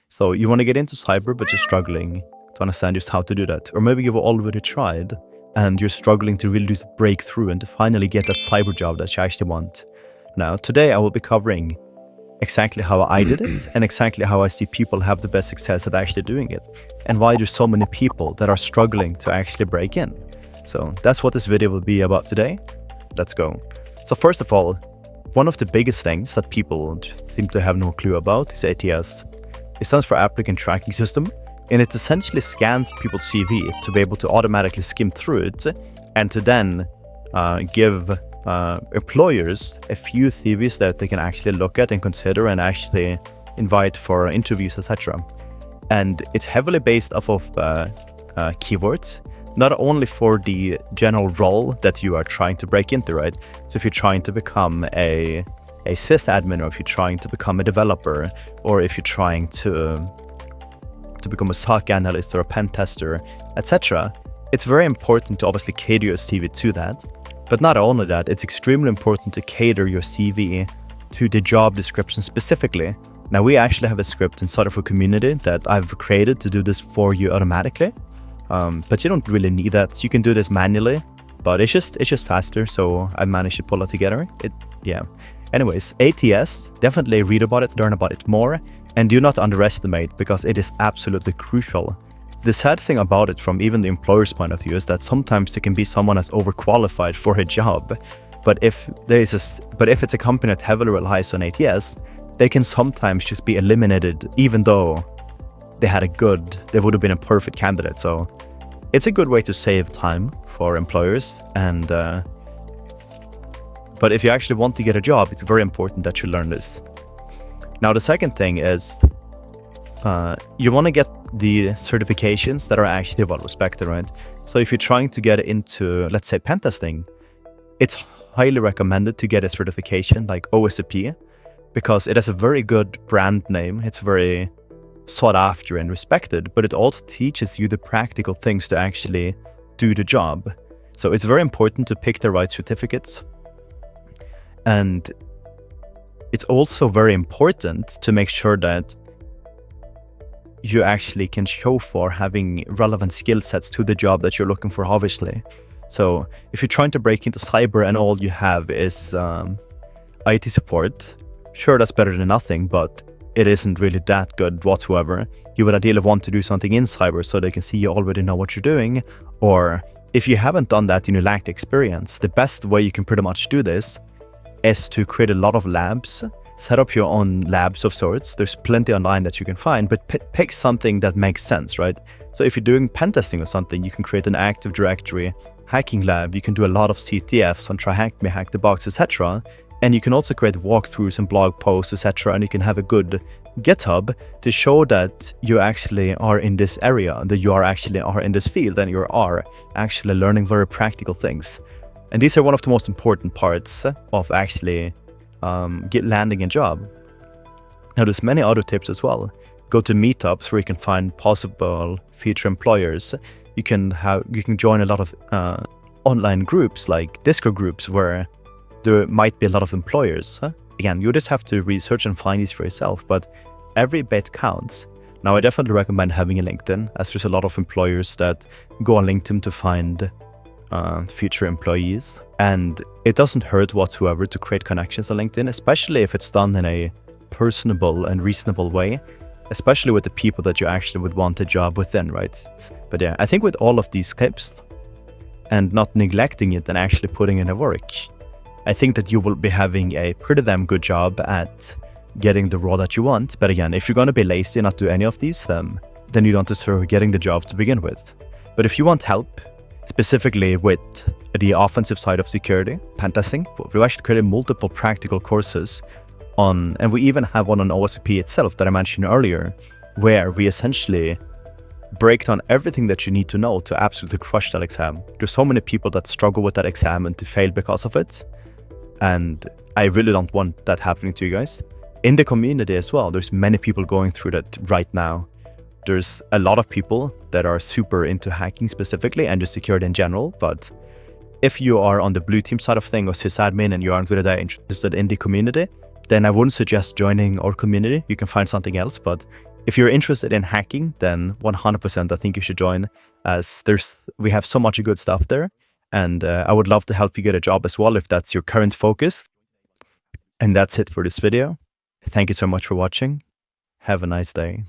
So you want to get into cyber, but you're struggling to understand just how to do that. Or maybe you've already tried and you're struggling to really just break through and to finally get that cyber job that you actually want. Now, today I will be covering exactly how I did it and exactly how I see people have the best success at actually doing it, and why there's so many people that are struggling to actually break in. So that's what this video will be about today. Let's go. So first of all, one of the biggest things that people seem to have no clue about is ATS. It stands for Applicant Tracking System, and it essentially scans people's CV to be able to automatically skim through it and to then give employers a few CVs that they can actually look at and consider and actually invite for interviews, etc. And it's heavily based off of keywords, not only for the general role that you are trying to break into, right? So if you're trying to become a sysadmin, or if you're trying to become a developer, or if you're trying to become a SOC analyst or a pen tester, etc., it's very important to obviously cater your CV to that. But not only that, it's extremely important to cater your CV to the job description specifically. Now, we actually have a script inside of our community that I've created to do this for you automatically. But you don't really need that. You can do this manually, but it's just faster. So I managed to pull it together. Anyways, ATS, definitely read about it, learn about it more, and do not underestimate, because it is absolutely crucial. The sad thing about it from even the employer's point of view is that sometimes there can be someone that's overqualified for a job, but if it's a company that heavily relies on ATS, they can sometimes just be eliminated even though they would have been a perfect candidate. So it's a good way to save time for employers, and but if you actually want to get a job, it's very important that you learn this. Now, the second thing is you want to get the certifications that are actually well respected, right? So if you're trying to get into, let's say, pentesting, it's highly recommended to get a certification like OSCP, because it has a very good brand name. It's very sought after and respected, but it also teaches you the practical things to actually do the job. So it's very important to pick the right certificates. And it's also very important to make sure that you actually can show for having relevant skill sets to the job that you're looking for, obviously. So if you're trying to break into cyber and all you have is IT support, sure, that's better than nothing, but it isn't really that good whatsoever. You would ideally want to do something in cyber so they can see you already know what you're doing. Or if you haven't done that and you lack experience, the best way you can pretty much do this is to create a lot of labs. Set up your own labs of sorts. There's plenty online that you can find, but pick something that makes sense, right? So if you're doing pen testing or something, you can create an Active Directory hacking lab. You can do a lot of CTFs on Try Hack Me, Hack the Box, etc. And you can also create walkthroughs and blog posts, etc. And you can have a good GitHub to show that you actually are in this area, that you are in this field, and you are actually learning very practical things. And these are one of the most important parts of actually landing a job. Now, there's many other tips as well. Go to meetups where you can find possible future employers. You can join a lot of online groups like Discord groups where there might be a lot of employers. Again, you just have to research and find these for yourself, but every bit counts. Now, I definitely recommend having a LinkedIn, as there's a lot of employers that go on LinkedIn to find future employees. And it doesn't hurt whatsoever to create connections on LinkedIn, especially if it's done in a personable and reasonable way, especially with the people that you actually would want a job within, right? But yeah, I think with all of these tips and not neglecting it and actually putting in the work, I think that you will be having a pretty damn good job at getting the role that you want. But again, if you're going to be lazy and not do any of these, then you don't deserve getting the job to begin with. But if you want help, specifically with the offensive side of security, pentesting, we've actually created multiple practical courses on, and we even have one on OSCP itself that I mentioned earlier, where we essentially break down everything that you need to know to absolutely crush that exam. There's so many people that struggle with that exam and to fail because of it, and I really don't want that happening to you guys. In the community as well, there's many people going through that right now. There's a lot of people that are super into hacking specifically and just security in general, but if you are on the blue team side of things or sysadmin and you aren't really that interested in the community, then I wouldn't suggest joining our community. You can find something else, but If you're interested in hacking, then 100% I think you should join, as we have so much good stuff there, and I would love to help you get a job as well if that's your current focus. And that's it for this video. Thank you so much for watching. Have a nice day.